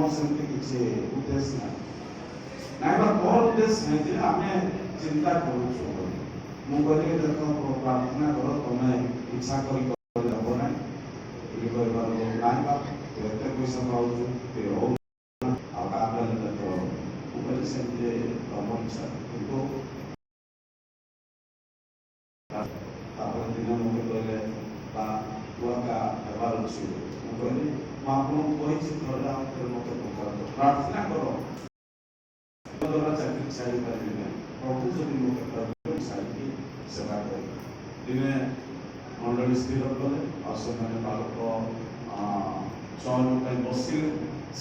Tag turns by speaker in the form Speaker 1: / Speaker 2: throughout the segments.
Speaker 1: मोर सेमती किसी उद्देश्य ना नाइबा कौन उद्देश्य नहीं जे आमे चिंता करू छु मु कहले देखो प्रार्थना करो तुम्हें इच्छा करी करे हो ना ये कोई बार नाइबा एते पैसा पाऊ ते हो आ कागल देखो ऊपर से जे तमन इच्छा तो तापर दिन मुके कहले बा वाका हेबार छु मु कहले मु आपन कोई चित करला मते प्रार्थना करो द्वारा चाकरी सारी पारे प्रभु जदि मुके सारी सेवा करे दिने मंडली स्थिर कले असमाने बालक चौन बसिले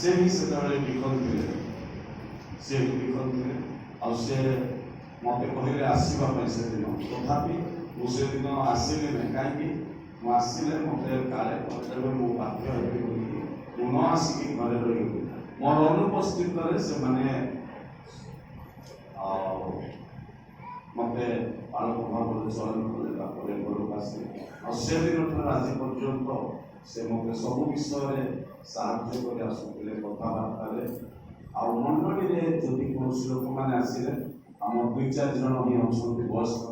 Speaker 1: से ही से विफल थे से विफल थे आ से मत कहले आसवा से दिन तथापि मुझे दिन आसली ना कहीं मुझे मत काले मो बाध्य मुझे न आसिक घरे रही मोर अनुपस्थित से माने मत बालक भाव चयन कले घर आसे दिन आज पर्यंत से मत सब विषय साहय कर आसुले कथबार्ता मंडली जदि कौन लोक मैंने आसिले आम 2-4 जन ही अच्छा वयस्क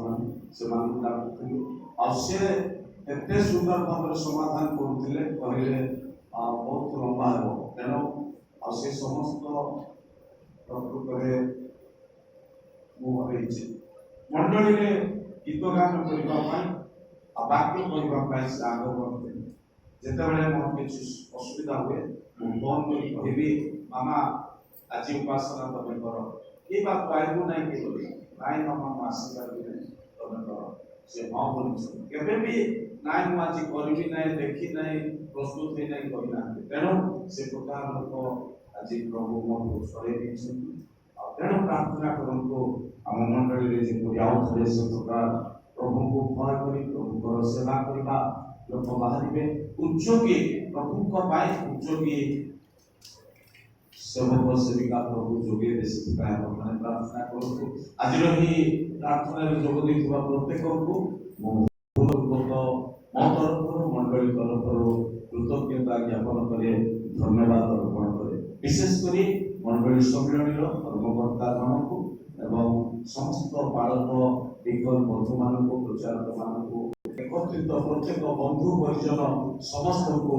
Speaker 1: मैंने डाकुलु आते सुंदर भाव समाधान करुले कहले बहुत लंबा हो तेणु आ समस्त प्रकृत मंडली गीत गान करने वाक्य कहने से आग्रह करते जितेबाला मोर किसी असुविधा हुए फोन कर कहि मामा आज उपासना तुम कर ये बात पाइबू ना कि नाई मामा आशीर्वाद तुम कर से हाँ बोल केवे भी नाई मु आज करी ना देखी ना प्रस्तुत है ना कहना तेणु से प्रकार लोक आज प्रभु मोर छड़े तेणु प्रार्थना करूँ आम मंडली में आउ थे से प्रकार प्रभु को भय कर प्रभु सेवा करने लोक बाहर उद्योगी प्रभु उद्योगी सेवक सेविका प्रभु जोगे मैंने प्रार्थना करूँ आज प्रार्थना जोग देता प्रत्येक को मो तरफ मंडली तरफ कृतज्ञता ज्ञापन करे धन्यवाद अर्पण करे विशेषकर मंडली सम्मिलन कर्मकर्ता मान को एवं समस्त बालक विकल बंधु मान प्रचारक मान एकत्रित प्रत्येक बंधु परिजन समस्त को